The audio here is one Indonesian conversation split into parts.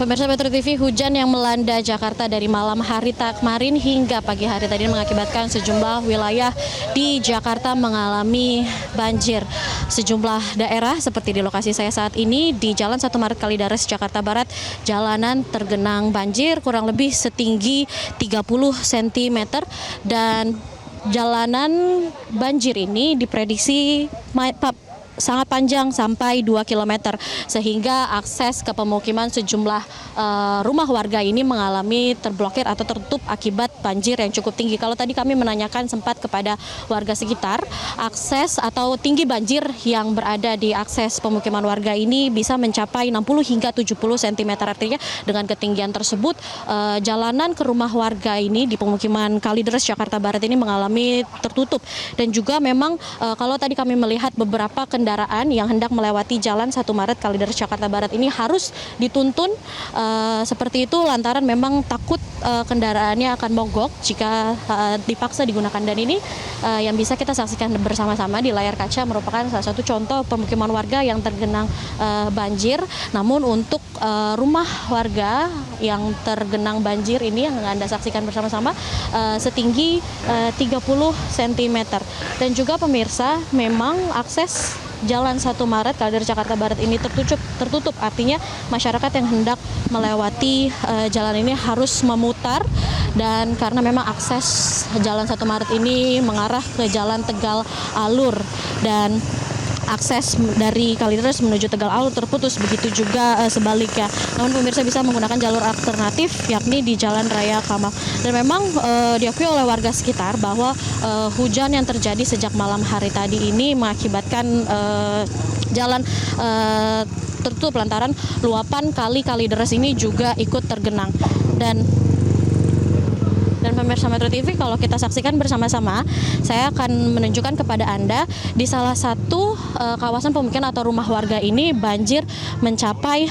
Pemirsa Metro TV, hujan yang melanda Jakarta dari malam hari kemarin hingga pagi hari tadi mengakibatkan sejumlah wilayah di Jakarta mengalami banjir. Sejumlah daerah seperti di lokasi saya saat ini di Jalan 1 Maret Kalideres, Jakarta Barat, jalanan tergenang banjir kurang lebih setinggi 30 cm dan jalanan banjir ini diprediksi sangat panjang sampai 2 km sehingga akses ke pemukiman sejumlah rumah warga ini mengalami terblokir atau tertutup akibat banjir yang cukup tinggi. Kalau tadi kami menanyakan sempat kepada warga sekitar, akses atau tinggi banjir yang berada di akses pemukiman warga ini bisa mencapai 60 hingga 70 cm. Artinya dengan ketinggian tersebut jalanan ke rumah warga ini di pemukiman Kalideres, Jakarta Barat ini mengalami tertutup. Dan juga memang kalau tadi kami melihat beberapa kendaraan yang hendak melewati Jalan 1 Maret Kalideres, Jakarta Barat ini harus dituntun seperti itu lantaran memang takut kendaraannya akan mogok jika dipaksa digunakan. Dan ini yang bisa kita saksikan bersama-sama di layar kaca merupakan salah satu contoh pemukiman warga yang tergenang banjir. Namun untuk rumah warga yang tergenang banjir ini yang Anda saksikan bersama-sama setinggi 30 cm. Dan juga pemirsa, memang akses Jalan 1 Maret Kalideres, Jakarta Barat ini tertutup. Artinya masyarakat yang hendak melewati jalan ini harus memutar, dan karena memang akses Jalan 1 Maret ini mengarah ke Jalan Tegal Alur dan akses dari Kalideres menuju Tegal Alur terputus, begitu juga sebaliknya. Namun pemirsa bisa menggunakan jalur alternatif yakni di Jalan Raya Kamal. Dan memang diakui oleh warga sekitar bahwa hujan yang terjadi sejak malam hari tadi ini mengakibatkan jalan tertutup lantaran luapan kali Kalideres ini juga ikut tergenang. Dan pemirsa Metro TV, kalau kita saksikan bersama-sama, saya akan menunjukkan kepada Anda di salah satu kawasan pemukiman atau rumah warga ini banjir mencapai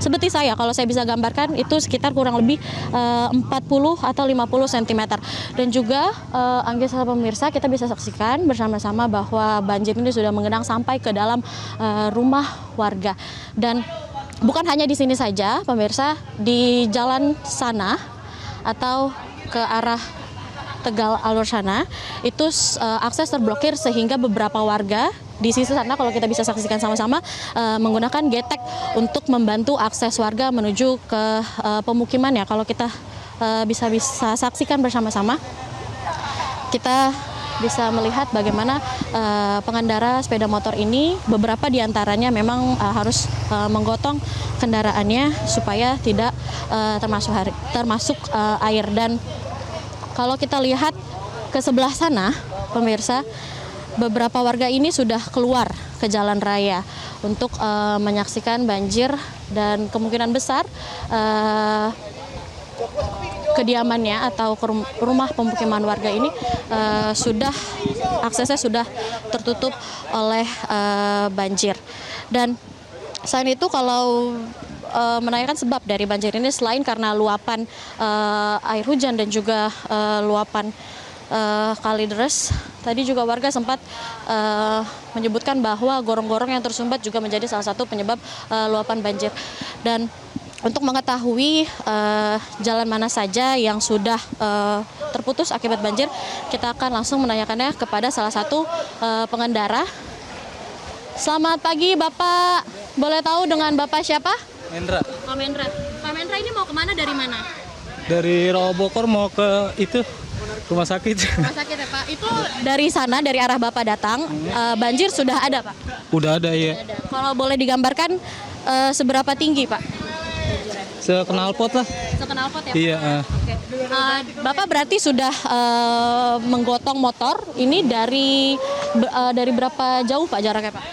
seperti kalau saya bisa gambarkan itu sekitar kurang lebih 40 atau 50 cm. Dan juga anggisa pemirsa, kita bisa saksikan bersama-sama bahwa banjir ini sudah mengenang sampai ke dalam rumah warga. Dan bukan hanya di sini saja pemirsa, di jalan sana atau ke arah Tegal Alur sana itu akses terblokir sehingga beberapa warga di sisi sana, kalau kita bisa saksikan sama-sama, menggunakan getek untuk membantu akses warga menuju ke pemukiman. Ya, kalau kita bisa saksikan bersama-sama, kita bisa melihat bagaimana pengendara sepeda motor ini, beberapa diantaranya memang harus menggotong kendaraannya supaya tidak termasuk air. Dan kalau kita lihat ke sebelah sana, pemirsa, beberapa warga ini sudah keluar ke jalan raya untuk menyaksikan banjir, dan kemungkinan besar kediamannya atau rumah pemukiman warga ini aksesnya sudah tertutup oleh banjir. Dan selain itu, kalau menanyakan sebab dari banjir ini, selain karena luapan air hujan dan juga luapan Kalideres, tadi juga warga sempat menyebutkan bahwa gorong-gorong yang tersumbat juga menjadi salah satu penyebab luapan banjir. Dan untuk mengetahui jalan mana saja yang sudah terputus akibat banjir, kita akan langsung menanyakannya kepada salah satu pengendara. Selamat pagi Bapak, boleh tahu dengan Bapak siapa? Mendra. Pak Mendra. Pak Mendra ini mau kemana, dari mana? Dari Rawabokor mau ke rumah sakit. Rumah sakit ya Pak. Itu dari sana, dari arah Bapak datang, banjir sudah ada Pak? Udah ada ya. Kalau boleh digambarkan seberapa tinggi Pak? Sekenalpot lah. Sekenalpot ya Pak? Iya. Oke. Bapak berarti sudah menggotong motor ini dari berapa jauh Pak jaraknya Pak?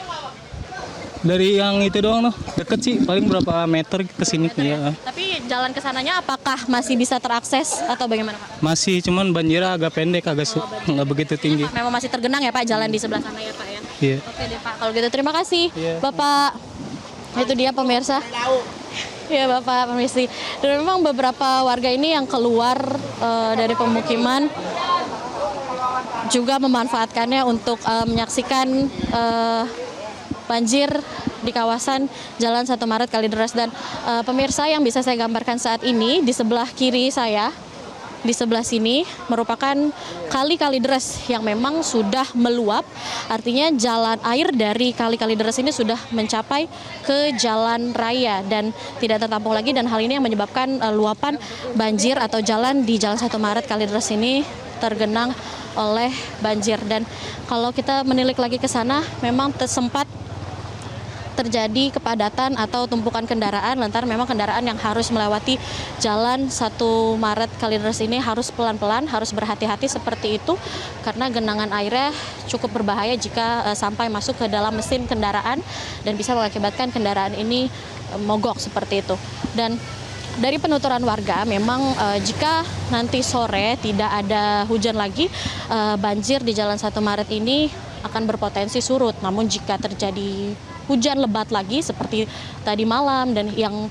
Dari yang itu doang loh, deket sih, paling berapa meter ke sini. Ya. Tapi jalan ke sananya apakah masih bisa terakses atau bagaimana Pak? Masih, cuman banjirnya agak pendek, nggak begitu tinggi. Pak, memang masih tergenang ya Pak jalan di sebelah sana ya Pak ya? Iya. Oke deh Pak, kalau gitu terima kasih Bapak. Itu dia pemirsa. Ya Bapak permisi. Dan memang beberapa warga ini yang keluar dari pemukiman juga memanfaatkannya untuk menyaksikan banjir di kawasan Jalan 1 Maret Kalideres. Dan pemirsa, yang bisa saya gambarkan saat ini di sebelah kiri saya, di sebelah sini merupakan Kali Kalideres yang memang sudah meluap. Artinya jalan air dari Kali Kalideres ini sudah mencapai ke jalan raya dan tidak tertampung lagi, dan hal ini yang menyebabkan luapan banjir atau jalan di Jalan 1 Maret Kalideres ini tergenang oleh banjir. Dan kalau kita menilik lagi ke sana, memang sempat terjadi kepadatan atau tumpukan kendaraan, lantaran memang kendaraan yang harus melewati Jalan 1 Maret Kalideres ini harus pelan-pelan, harus berhati-hati seperti itu, karena genangan airnya cukup berbahaya jika sampai masuk ke dalam mesin kendaraan dan bisa mengakibatkan kendaraan ini mogok seperti itu. Dan dari penuturan warga, memang jika nanti sore tidak ada hujan lagi, banjir di Jalan 1 Maret ini akan berpotensi surut. Namun jika terjadi hujan lebat lagi seperti tadi malam dan yang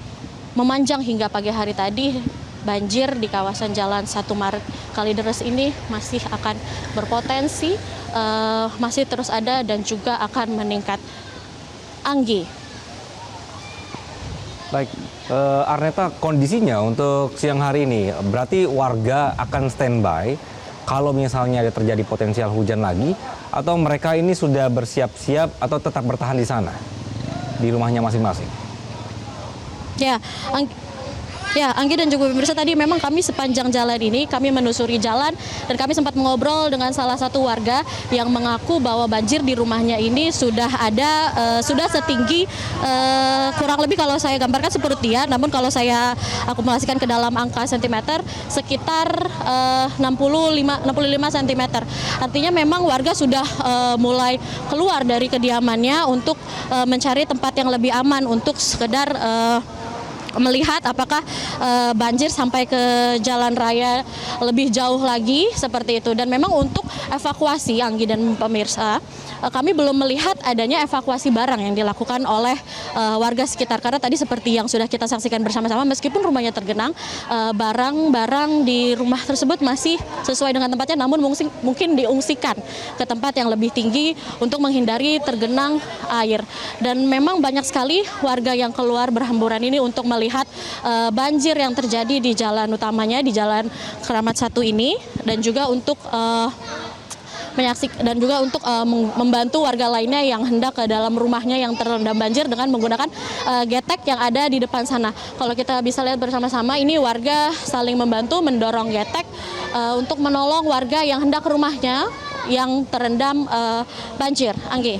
memanjang hingga pagi hari tadi, banjir di kawasan Jalan 1 Maret Kalideres ini masih akan berpotensi, masih terus ada dan juga akan meningkat. Anggi. Baik, Arneta, kondisinya untuk siang hari ini berarti warga akan standby kalau misalnya ada terjadi potensial hujan lagi, atau mereka ini sudah bersiap-siap atau tetap bertahan di sana, di rumahnya masing-masing? Ya, Anggi dan juga pemirsa, tadi memang kami sepanjang jalan ini kami menelusuri jalan dan kami sempat mengobrol dengan salah satu warga yang mengaku bahwa banjir di rumahnya ini sudah sudah setinggi kurang lebih kalau saya gambarkan seperut dia, namun kalau saya akumulasikan ke dalam angka sentimeter sekitar 65 cm. Artinya memang warga sudah mulai keluar dari kediamannya untuk mencari tempat yang lebih aman untuk sekedar melihat apakah banjir sampai ke jalan raya lebih jauh lagi seperti itu. Dan memang untuk evakuasi, Anggi dan pemirsa, kami belum melihat adanya evakuasi barang yang dilakukan oleh warga sekitar, karena tadi seperti yang sudah kita saksikan bersama-sama, meskipun rumahnya tergenang, barang-barang di rumah tersebut masih sesuai dengan tempatnya, namun mungkin diungsikan ke tempat yang lebih tinggi untuk menghindari tergenang air. Dan memang banyak sekali warga yang keluar berhamburan ini untuk melihat banjir yang terjadi di jalan utamanya, di Jalan Keramat 1 ini, dan juga untuk menyaksikan dan juga untuk membantu warga lainnya yang hendak ke dalam rumahnya yang terendam banjir dengan menggunakan getek yang ada di depan sana. Kalau kita bisa lihat bersama-sama, ini warga saling membantu mendorong getek untuk menolong warga yang hendak ke rumahnya yang terendam banjir. Anggi.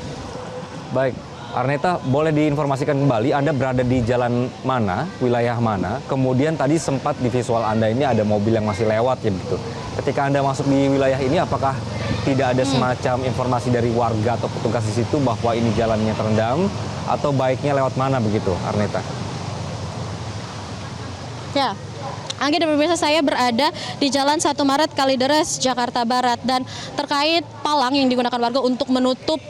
Baik, Arneta, boleh diinformasikan kembali Anda berada di jalan mana, wilayah mana? Kemudian tadi sempat di visual Anda ini ada mobil yang masih lewat ya begitu. Ketika Anda masuk di wilayah ini, apakah tidak ada semacam informasi dari warga atau petugas di situ bahwa ini jalannya terendam, atau baiknya lewat mana begitu, Arneta? Ya, Anggi dan pemirsa, saya berada di Jalan 1 Maret Kalideres, Jakarta Barat, dan terkait palang yang digunakan warga untuk menutup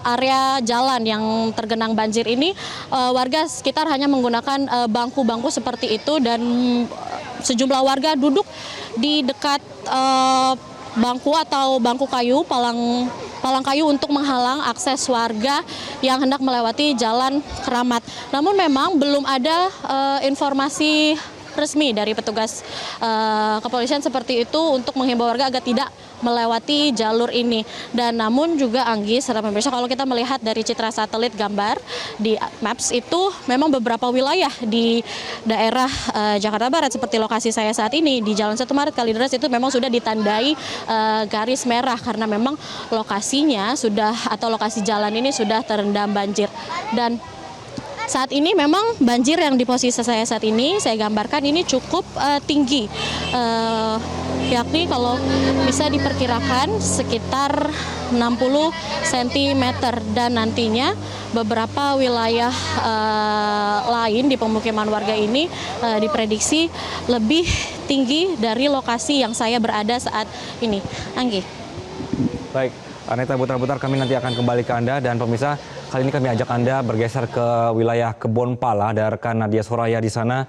area jalan yang tergenang banjir ini, warga sekitar hanya menggunakan bangku-bangku seperti itu, dan sejumlah warga duduk di dekat bangku atau bangku kayu, palang kayu untuk menghalang akses warga yang hendak melewati Jalan Keramat. Namun memang belum ada informasi resmi dari petugas kepolisian seperti itu untuk menghimbau warga agar tidak melewati jalur ini. Dan namun juga, Anggi serta pemirsa, kalau kita melihat dari citra satelit gambar di Maps itu memang beberapa wilayah di daerah Jakarta Barat seperti lokasi saya saat ini di Jalan 1 Maret Kalideres itu memang sudah ditandai garis merah karena memang lokasinya sudah, atau lokasi jalan ini sudah terendam banjir. Dan saat ini memang banjir yang di posisi saya saat ini, saya gambarkan ini cukup tinggi, yakni kalau bisa diperkirakan sekitar 60 cm, dan nantinya beberapa wilayah lain di pemukiman warga ini diprediksi lebih tinggi dari lokasi yang saya berada saat ini. Anggi. Baik, Arneta, putar-putar kami nanti akan kembali ke Anda, dan pemirsa, kali ini kami ajak Anda bergeser ke wilayah Kebonpala. Ada rekan Nadia Soraya di sana.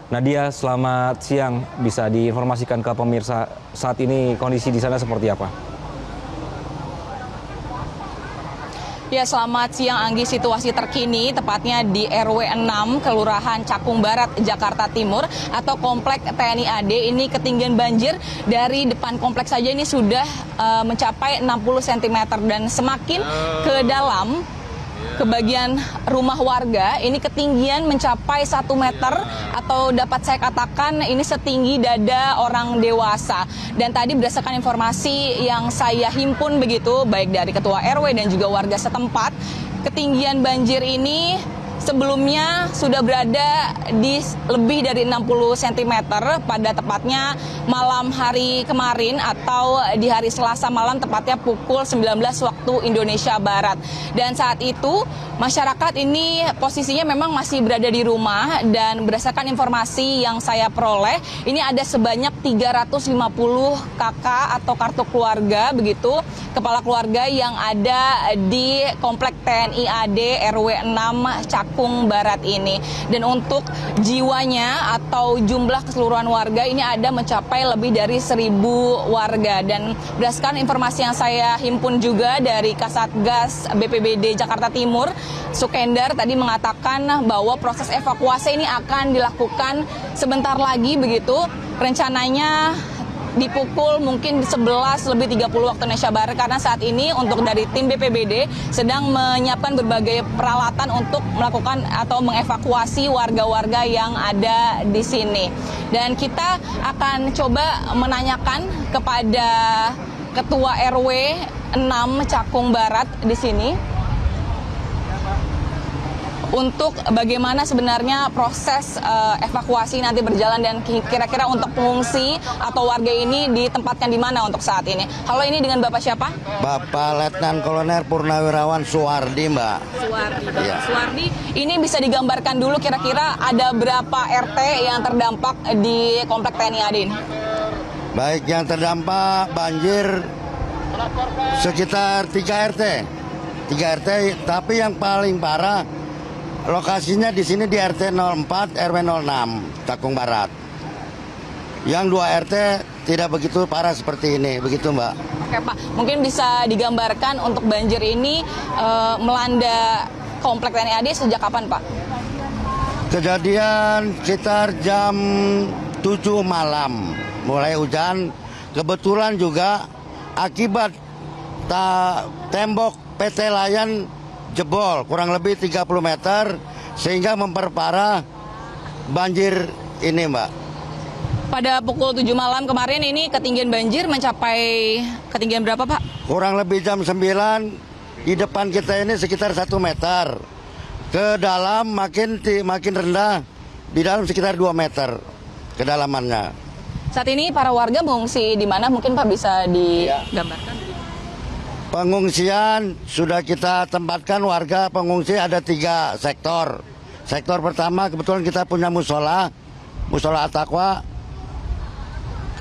Nadia, selamat siang. Bisa diinformasikan ke pemirsa saat ini kondisi di sana seperti apa? Ya, selamat siang Anggi. Situasi terkini tepatnya di RW 6 Kelurahan Cakung Barat, Jakarta Timur atau Komplek TNI AD. Ini ketinggian banjir dari depan kompleks saja ini sudah mencapai 60 cm dan semakin ke dalam ke bagian rumah warga ini ketinggian mencapai 1 meter atau dapat saya katakan ini setinggi dada orang dewasa. Dan tadi berdasarkan informasi yang saya himpun begitu baik dari ketua RW dan juga warga setempat, ketinggian banjir ini sebelumnya sudah berada di lebih dari 60 cm pada tepatnya malam hari kemarin atau di hari Selasa malam tepatnya pukul 19 waktu Indonesia Barat. Dan saat itu masyarakat ini posisinya memang masih berada di rumah dan berdasarkan informasi yang saya peroleh ini ada sebanyak 350 KK atau kartu keluarga begitu kepala keluarga yang ada di Komplek TNI AD RW 6 Cakung Barat ini. Dan untuk jiwanya atau jumlah keseluruhan warga ini ada mencapai lebih dari 1.000 warga. Dan berdasarkan informasi yang saya himpun juga dari Kasatgas BPBD Jakarta Timur, Sukendar tadi mengatakan bahwa proses evakuasi ini akan dilakukan sebentar lagi begitu. Rencananya di pukul mungkin 11 lebih 30 waktu Indonesia Barat karena saat ini untuk dari tim BPBD sedang menyiapkan berbagai peralatan untuk melakukan atau mengevakuasi warga-warga yang ada di sini. Dan kita akan coba menanyakan kepada Ketua RW 6 Cakung Barat di sini untuk bagaimana sebenarnya proses evakuasi nanti berjalan dan kira-kira untuk pengungsi atau warga ini ditempatkan di mana untuk saat ini. Halo, ini dengan Bapak siapa? Bapak Letnan Kolonel Purnawirawan Suwardi, Mbak. Suwardi. Ya. Suwardi, ini bisa digambarkan dulu kira-kira ada berapa RT yang terdampak di Komplek TNI AD ini? Baik, yang terdampak banjir sekitar 3 RT. 3 RT, tapi yang paling parah lokasinya di sini di RT 04 RW 06 Cakung Barat. Yang 2 RT tidak begitu parah seperti ini, begitu Mbak. Oke Pak, mungkin bisa digambarkan untuk banjir ini melanda Komplek TNI AD sejak kapan Pak? Kejadian sekitar jam 7 malam mulai hujan. Kebetulan juga akibat tembok PT Layan jebol kurang lebih 30 meter sehingga memperparah banjir ini, Mbak. Pada pukul 7 malam kemarin ini ketinggian banjir mencapai ketinggian berapa Pak? Kurang lebih jam 9 di depan kita ini sekitar 1 meter. Ke dalam makin rendah, di dalam sekitar 2 meter kedalamannya. Saat ini para warga mengungsi di mana mungkin Pak bisa digambarkan? Pengungsian sudah kita tempatkan warga pengungsi ada 3 sektor. Sektor pertama kebetulan kita punya musola At-Taqwa.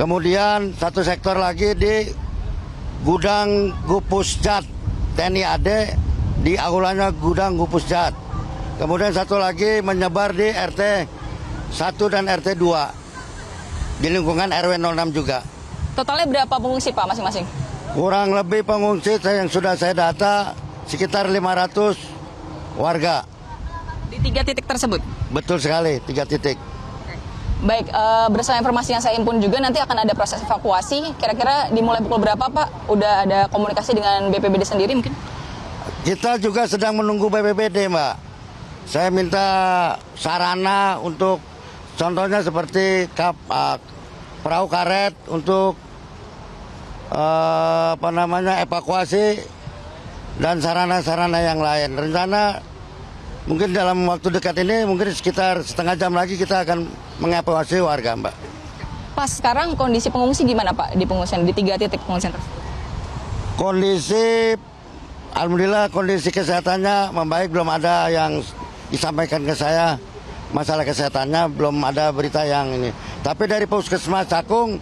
Kemudian satu sektor lagi di gudang Gupusjat TNI AD, di aulanya gudang Gupusjat. Kemudian satu lagi menyebar di RT 1 dan RT 2 di lingkungan RW 06 juga. Totalnya berapa pengungsi Pak masing-masing? Kurang lebih pengungsi yang sudah saya data sekitar 500 warga. Di 3 titik tersebut? Betul sekali, 3 titik. Baik, berdasarkan informasi yang saya impun juga nanti akan ada proses evakuasi. Kira-kira dimulai pukul berapa Pak? Udah ada komunikasi dengan BPBD sendiri mungkin? Kita juga sedang menunggu BPBD, Mbak. Saya minta sarana untuk contohnya seperti perahu karet untuk evakuasi dan sarana-sarana yang lain. Rencana mungkin dalam waktu dekat ini mungkin sekitar setengah jam lagi kita akan mengevakuasi warga, Mbak. Pas sekarang kondisi pengungsi gimana Pak di pengungsian di 3 titik pengungsian tersebut? Alhamdulillah kondisi kesehatannya membaik, belum ada yang disampaikan ke saya masalah kesehatannya, belum ada berita yang ini. Tapi dari Puskesmas Cakung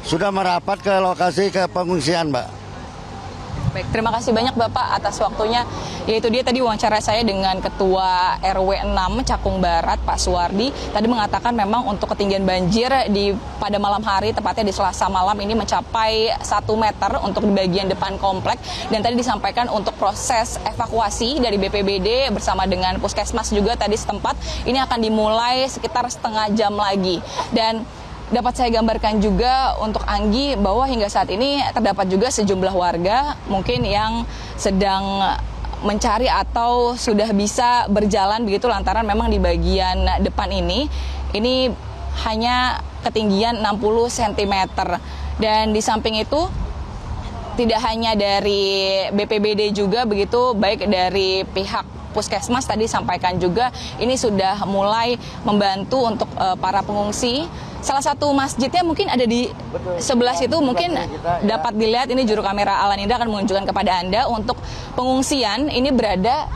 sudah merapat ke lokasi ke pengungsian, Mbak. Baik, terima kasih banyak Bapak atas waktunya. Yaitu dia tadi wawancara saya dengan Ketua RW 6 Cakung Barat, Pak Suwardi. Tadi mengatakan memang untuk ketinggian banjir pada malam hari, tepatnya di Selasa malam ini mencapai 1 meter untuk di bagian depan komplek. Dan tadi disampaikan untuk proses evakuasi dari BPBD bersama dengan Puskesmas juga tadi setempat, ini akan dimulai sekitar setengah jam lagi. Dan dapat saya gambarkan juga untuk Anggi bahwa hingga saat ini terdapat juga sejumlah warga mungkin yang sedang mencari atau sudah bisa berjalan begitu lantaran memang di bagian depan ini hanya ketinggian 60 cm. Dan di samping itu tidak hanya dari BPBD juga begitu, baik dari pihak Puskesmas tadi sampaikan juga ini sudah mulai membantu untuk para pengungsi. Salah satu masjidnya mungkin ada di sebelah situ, mungkin dapat dilihat ini juru kamera Alan Indra akan menunjukkan kepada Anda untuk pengungsian ini berada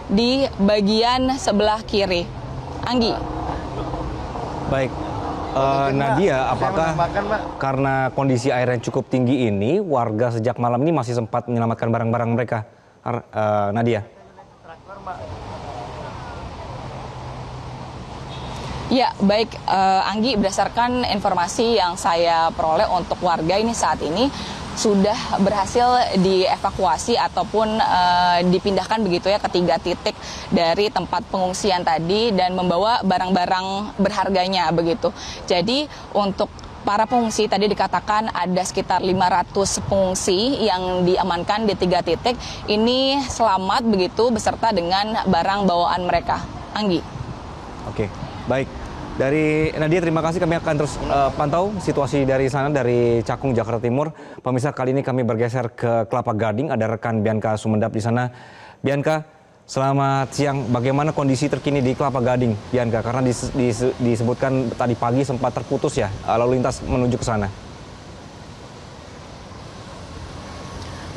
di bagian sebelah kiri. Anggi. Baik, Nadia, apakah karena kondisi air yang cukup tinggi ini, warga sejak malam ini masih sempat menyelamatkan barang-barang mereka? Nadia? Ya, baik Anggi, berdasarkan informasi yang saya peroleh untuk warga ini saat ini sudah berhasil dievakuasi ataupun dipindahkan begitu ya ke 3 titik dari tempat pengungsian tadi dan membawa barang-barang berharganya begitu. Jadi untuk para pengungsi tadi dikatakan ada sekitar 500 pengungsi yang diamankan di 3 titik. Ini selamat begitu beserta dengan barang bawaan mereka. Anggi. Oke, baik. Dari Nadia, terima kasih. Kami akan terus pantau situasi dari sana, dari Cakung, Jakarta Timur. Pemirsa, kali ini kami bergeser ke Kelapa Gading. Ada rekan Bianca Sumendap di sana. Bianca, selamat siang. Bagaimana kondisi terkini di Kelapa Gading, Bianca? Karena disebutkan tadi pagi sempat terputus ya lalu lintas menuju ke sana.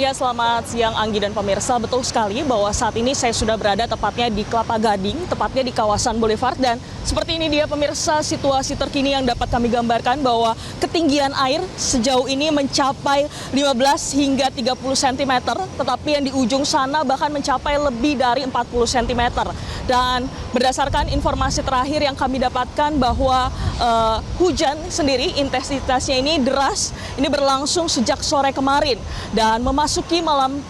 Ya, selamat siang Anggi dan pemirsa. Betul sekali bahwa saat ini saya sudah berada tepatnya di Kelapa Gading, tepatnya di kawasan Boulevard. Dan seperti ini dia pemirsa situasi terkini yang dapat kami gambarkan bahwa ketinggian air sejauh ini mencapai 15 hingga 30 cm. Tetapi yang di ujung sana bahkan mencapai lebih dari 40 cm. Dan berdasarkan informasi terakhir yang kami dapatkan bahwa hujan sendiri intensitasnya ini deras, ini berlangsung sejak sore kemarin. Dan memasuki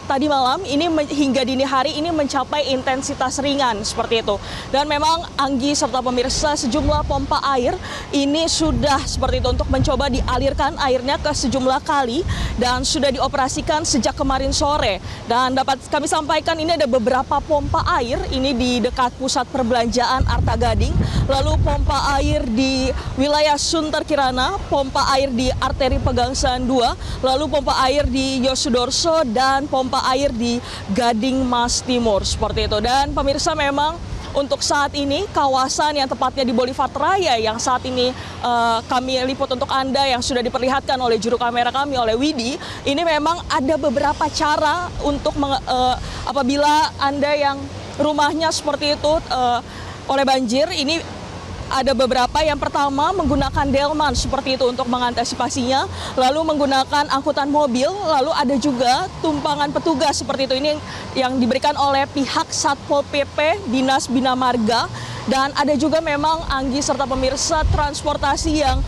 tadi malam ini hingga dini hari ini mencapai intensitas ringan seperti itu. Dan memang Anggi serta pemirsa sejumlah pompa air ini sudah seperti itu untuk mencoba dialirkan airnya ke sejumlah kali dan sudah dioperasikan sejak kemarin sore. Dan dapat kami sampaikan ini ada beberapa pompa air ini di dekat pusat perbelanjaan Arta Gading, lalu pompa air di wilayah Sunter Kirana, pompa air di arteri Pegangsaan 2, lalu pompa air di Yosudorso dan pompa air di Gading Mas Timur seperti itu. Dan pemirsa, memang untuk saat ini kawasan yang tepatnya di Boulevard Raya yang saat ini kami liput untuk Anda yang sudah diperlihatkan oleh juru kamera kami oleh Widi, ini memang ada beberapa cara untuk apabila Anda yang rumahnya seperti itu oleh banjir, ini ada beberapa. Yang pertama menggunakan delman seperti itu untuk mengantisipasinya, lalu menggunakan angkutan mobil, lalu ada juga tumpangan petugas seperti itu, ini yang diberikan oleh pihak Satpol PP Dinas Bina Marga. Dan ada juga memang Anggi serta pemirsa transportasi yang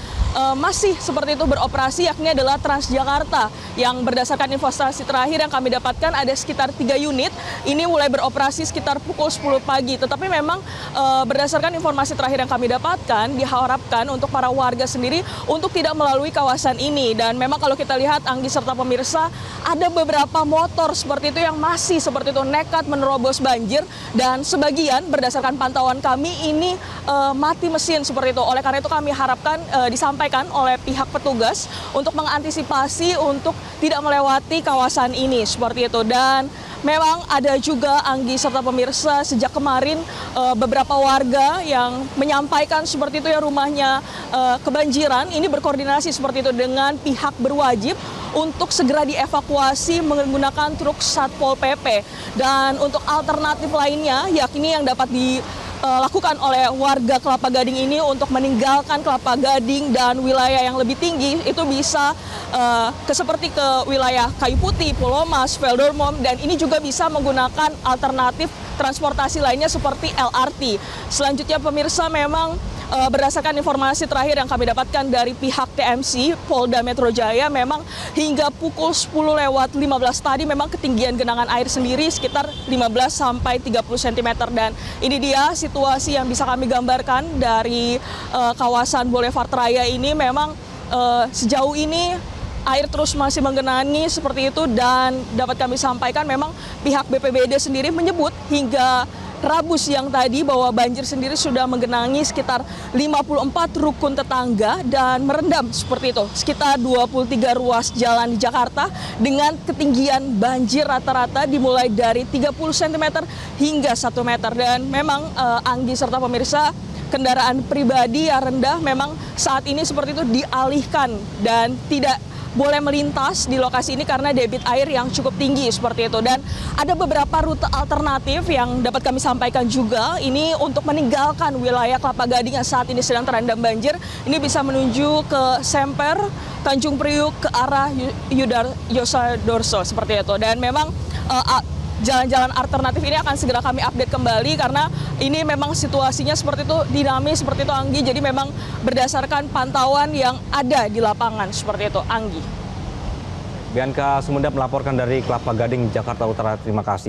masih seperti itu beroperasi, yakni adalah Transjakarta yang berdasarkan informasi terakhir yang kami dapatkan ada sekitar 3 unit ini mulai beroperasi sekitar pukul 10 pagi. Tetapi memang berdasarkan informasi terakhir yang kami dapatkan diharapkan untuk para warga sendiri untuk tidak melalui kawasan ini. Dan memang kalau kita lihat Anggi serta pemirsa ada beberapa motor seperti itu yang masih seperti itu nekat menerobos banjir dan sebagian berdasarkan pantauan kami ini mati mesin seperti itu. Oleh karena itu kami harapkan disampaikan oleh pihak petugas untuk mengantisipasi untuk tidak melewati kawasan ini seperti itu. Dan memang ada juga Anggi serta pemirsa sejak kemarin beberapa warga yang menyampaikan seperti itu ya rumahnya kebanjiran, ini berkoordinasi seperti itu dengan pihak berwajib untuk segera dievakuasi menggunakan truk Satpol PP. Dan untuk alternatif lainnya yakni yang dapat lakukan oleh warga Kelapa Gading ini untuk meninggalkan Kelapa Gading dan wilayah yang lebih tinggi itu bisa seperti ke wilayah Kayu Putih, Pulau Mas, Veldermom, dan ini juga bisa menggunakan alternatif transportasi lainnya seperti LRT. Selanjutnya pemirsa, memang berdasarkan informasi terakhir yang kami dapatkan dari pihak TMC Polda Metro Jaya, memang hingga pukul 10:15 tadi memang ketinggian genangan air sendiri sekitar 15 sampai 30 cm, dan ini dia situasi yang bisa kami gambarkan dari kawasan Boulevard Raya ini. Memang sejauh ini air terus masih menggenangi seperti itu, dan dapat kami sampaikan memang pihak BPBD sendiri menyebut hingga Rabu siang tadi bahwa banjir sendiri sudah menggenangi sekitar 54 rukun tetangga dan merendam seperti itu sekitar 23 ruas jalan di Jakarta dengan ketinggian banjir rata-rata dimulai dari 30 cm hingga 1 meter. Dan memang Anggi serta pemirsa, kendaraan pribadi yang rendah memang saat ini seperti itu dialihkan dan tidak boleh melintas di lokasi ini karena debit air yang cukup tinggi seperti itu. Dan ada beberapa rute alternatif yang dapat kami sampaikan juga, ini untuk meninggalkan wilayah Kelapa Gading yang saat ini sedang terendam banjir. Ini bisa menuju ke Semper, Tanjung Priuk, ke arah Yosadorso seperti itu. Dan memang jalan-jalan alternatif ini akan segera kami update kembali karena ini memang situasinya seperti itu, dinamis seperti itu, Anggi. Jadi memang berdasarkan pantauan yang ada di lapangan seperti itu, Anggi. Bianca Sumenda melaporkan dari Kelapa Gading, Jakarta Utara. Terima kasih.